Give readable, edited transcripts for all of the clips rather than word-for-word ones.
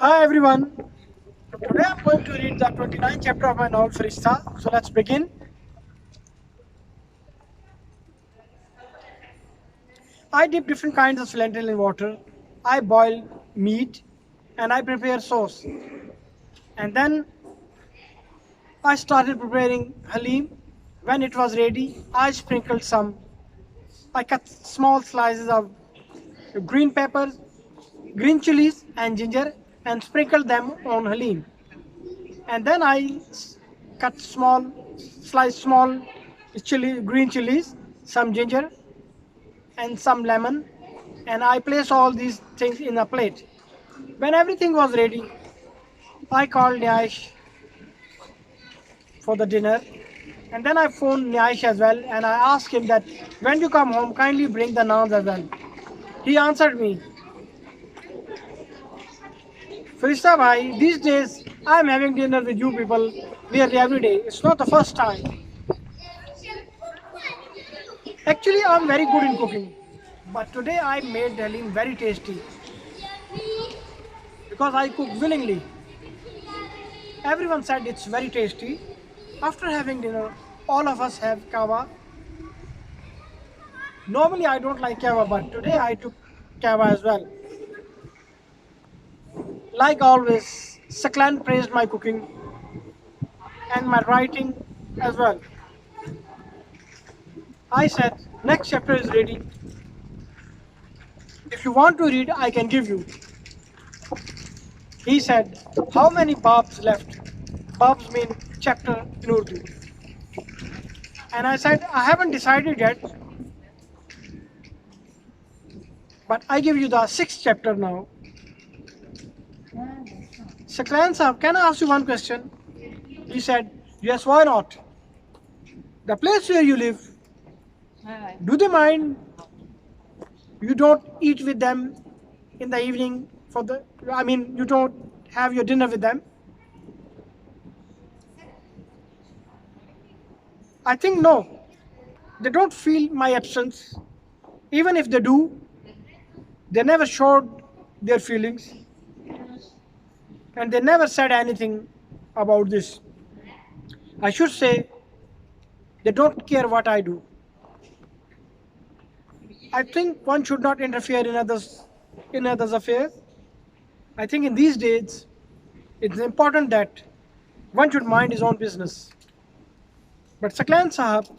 Hi everyone. Today I'm going to read the 29th chapter of my novel Farishta. So let's begin. I dip different kinds of lentil in water. I boil meat and I prepare sauce. And then I started preparing halim. When it was ready, I sprinkled some. I cut small slices of green peppers, green chilies and ginger and sprinkled them on halim. And then cut slice small green chilies, some ginger, and some lemon, and I placed all these things in a plate. When everything was ready, I called Nyash for the dinner, and then I phoned Nyash as well, and I asked him that when you come home, kindly bring the naans as well. He answered me, Farishta bhai, these days I am having dinner with you people nearly every day. It's not the first time. Actually, I'm very good in cooking, but today I made halim very tasty because I cook willingly. Everyone said it's very tasty. After having dinner, all of us have kava. Normally, I don't like kava, but today I took kava as well. Like always, Saklan praised my cooking and my writing as well. I said, next chapter is ready. If you want to read, I can give you. He said, how many babs left? Babs mean chapter in Urdu. And I said, I haven't decided yet, but I give you the sixth chapter now. Saklan Sahab, can I ask you one question? He said, yes, why not? The place where you live, do they mind you don't eat with them in the evening you don't have your dinner with them? I think no. They don't feel my absence. Even if they do, they never showed their feelings and they never said anything about this. I should say they don't care what I do. I think one should not interfere in others' affairs. I think in these days it's important that one should mind his own business. But Saklan Sahab,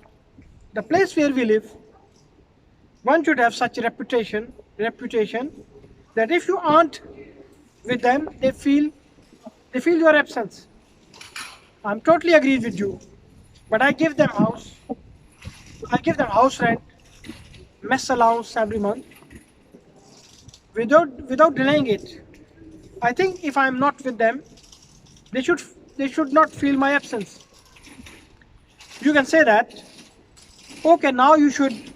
the place where we live, one should have such a reputation that if you aren't with them, they feel your absence. I'm totally agreed with you. But I give them house rent, mess allowance every month without delaying it. I think if I'm not with them, they should they should not feel my absence. You can say that, okay, now you should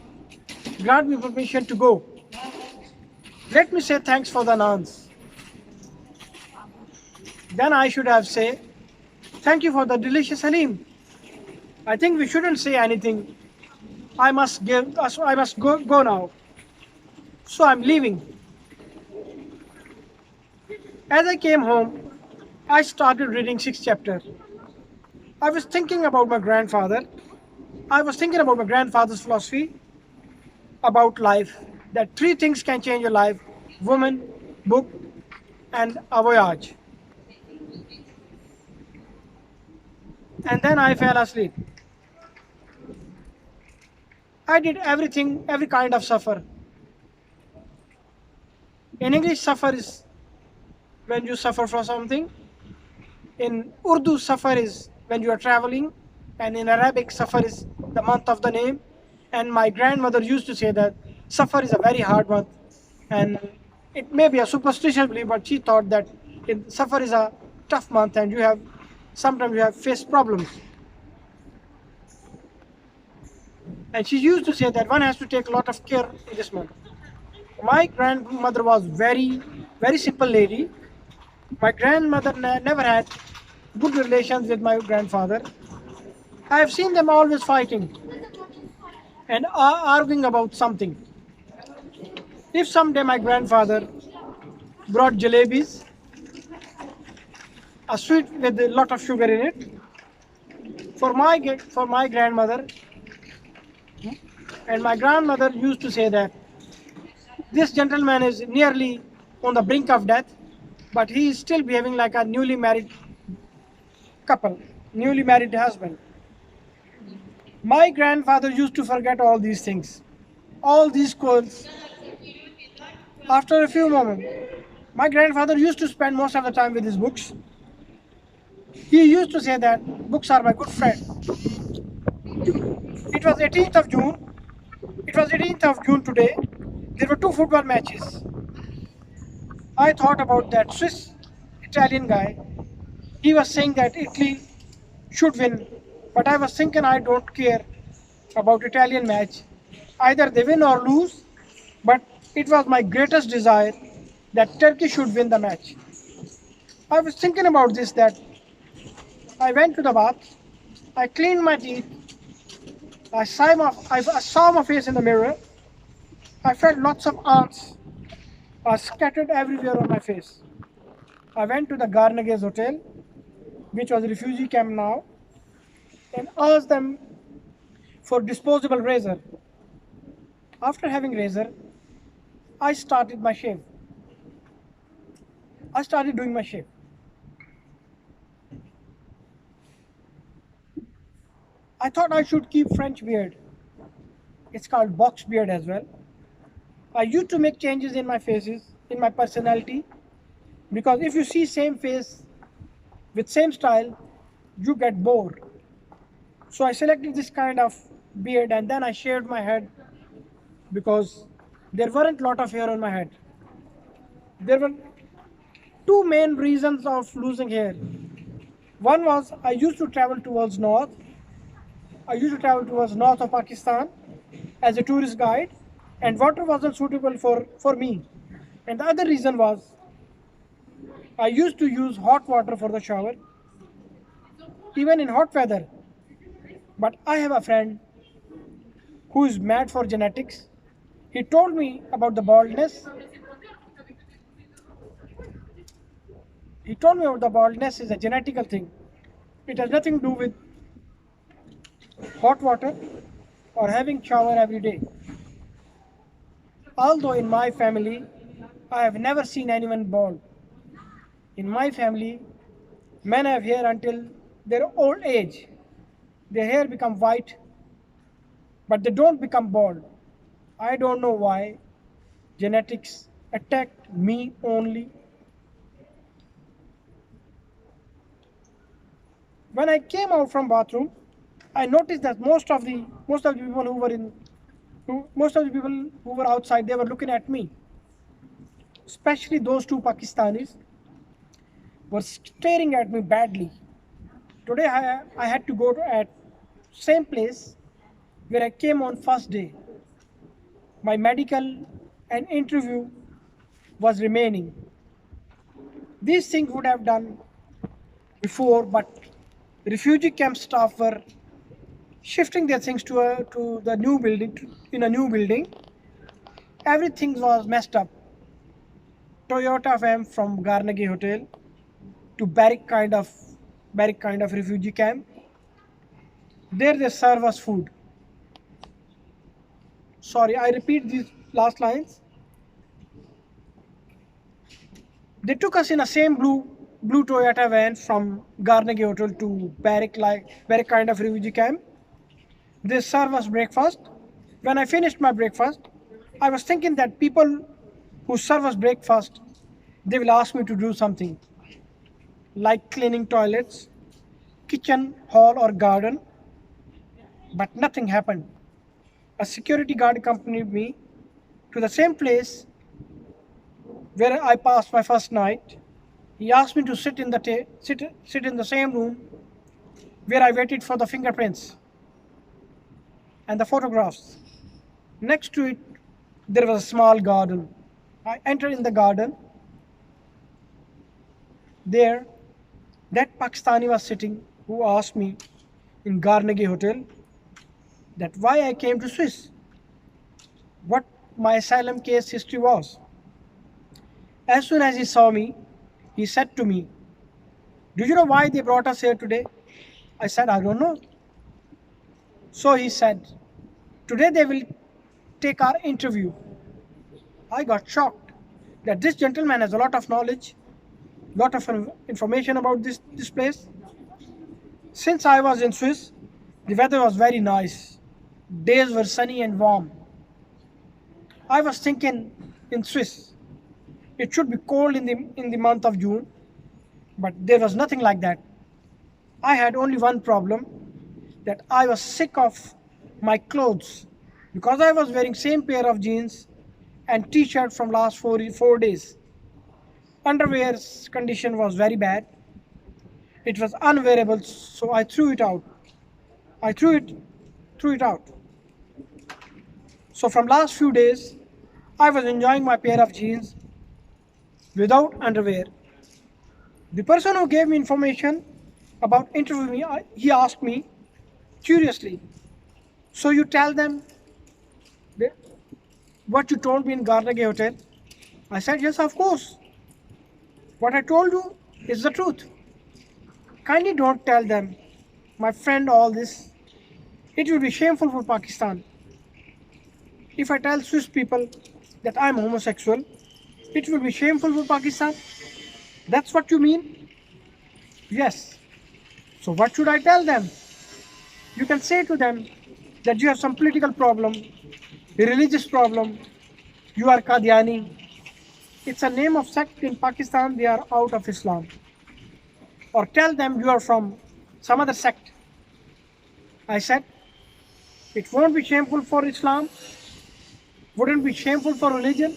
grant me permission to go. Let me say thanks for the naans. Then I should have say thank you for the delicious halim. I think we shouldn't say anything. I must go now. So I'm leaving. As I came home, I started reading sixth chapter. I was thinking about my grandfather. I was thinking about my grandfather's philosophy about life. That three things can change your life: woman, book, and a voyage. And then I fell asleep. I did everything, every kind of suffer. In English, suffer is when you suffer for something. In Urdu, safar is when you are traveling, and in Arabic, safar is the month of the name. And my grandmother used to say that safar is a very hard month, and it may be a superstitious belief, but she thought that safar is a tough month, and sometimes you have faced problems. And she used to say that one has to take a lot of care in this month. My grandmother was very simple lady. My grandmother never had good relations with my grandfather. I have seen them always fighting and arguing about something. If someday my grandfather brought jalebis, a sweet with a lot of sugar in it. For my grandmother, and my grandmother used to say that this gentleman is nearly on the brink of death, but he is still behaving like a newly married couple, newly married husband. My grandfather used to forget all these things, all these quotes. After a few moments, my grandfather used to spend most of the time with his books. He used to say that books are my good friend. It was 18th of June. It was 18th of June today. There were two football matches. I thought about that Swiss Italian guy. He was saying that Italy should win, but I was thinking I don't care about Italian match. Either they win or lose, but it was my greatest desire that Turkey should win the match. I was thinking about this that I went to the bath, I cleaned my teeth, I saw my face in the mirror, I felt lots of ants are scattered everywhere on my face. I went to the Garnaga's hotel, which was a refugee camp now, and asked them for disposable razor. After having razor, I started my shave. I started doing my shave. I thought I should keep French beard. It's called box beard as well. I used to make changes in my faces, in my personality, because if you see same face with same style, you get bored. So I selected this kind of beard and then I shaved my head because there weren't lot of hair on my head. There were two main reasons of losing hair. One was I used to travel towards north. I used to travel towards north of Pakistan as a tourist guide, and water wasn't suitable for me. And the other reason was I used to use hot water for the shower, even in hot weather. But I have a friend who is mad for genetics. He told me about the baldness. He told me about the baldness is a genetical thing. It has nothing to do with hot water or having shower every day. Although in my family, I have never seen anyone bald. In my family, men have hair until their old age. Their hair become white, but they don't become bald. I don't know why genetics attacked me only. When I came out from bathroom, I noticed that most of the people who were in most of the people who were outside, they were looking at me. Especially those two Pakistanis were staring at me badly. Today I had to go to at same place where I came on first day. My medical and interview was remaining. These things would have done before, but refugee camp staff were shifting their things to the new building, in a new building. Everything was messed up. Toyota van from Garnagi Hotel to barrack kind of refugee camp. There they serve us food. Sorry, I repeat these last lines. They took us in a same blue Toyota van from Garnagi Hotel to barrack kind of refugee camp. They serve us breakfast. When I finished my breakfast, I was thinking that people who serve us breakfast, they will ask me to do something like cleaning toilets, kitchen, hall, or garden, but nothing happened. A security guard accompanied me to the same place where I passed my first night. He asked me to sit in the same room where I waited for the fingerprints and the photographs. Next to it, there was a small garden. I entered in the garden. There, that Pakistani was sitting who asked me in Garnagi Hotel that why I came to Swiss, what my asylum case history was. As soon as he saw me, he said to me, Do you know why they brought us here today? I said, I don't know. So he said, today they will take our interview. I got shocked that this gentleman has a lot of knowledge, lot of information about this place. Since I was in Swiss, the weather was very nice. Days were sunny and warm. I was thinking in Swiss, it should be cold in the month of June, but there was nothing like that. I had only one problem, that I was sick of my clothes because I was wearing same pair of jeans and t-shirt from last 4 days. Underwear's condition was very bad. It was unwearable, so I threw it out. I threw it out. So from last few days, I was enjoying my pair of jeans without underwear. The person who gave me information about interviewing me, he asked me curiously, so you tell them what you told me in Carnegie Hotel? I said, yes, of course. What I told you is the truth. Kindly don't tell them, my friend, all this. It will be shameful for Pakistan. If I tell Swiss people that I'm homosexual, it will be shameful for Pakistan. That's what you mean? Yes. So what should I tell them? You can say to them that you have some political problem, a religious problem, you are Qadiani. It's a name of sect in Pakistan, they are out of Islam. Or tell them you are from some other sect. I said, it won't be shameful for Islam, wouldn't be shameful for religion.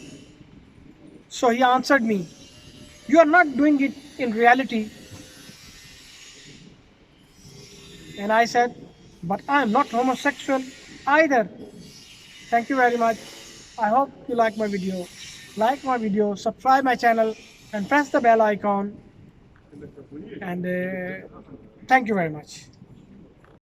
So he answered me, you are not doing it in reality. And I said, but I am not homosexual either. Thank you very much. I hope you like my video. Like my video, subscribe my channel and press the bell icon. And thank you very much.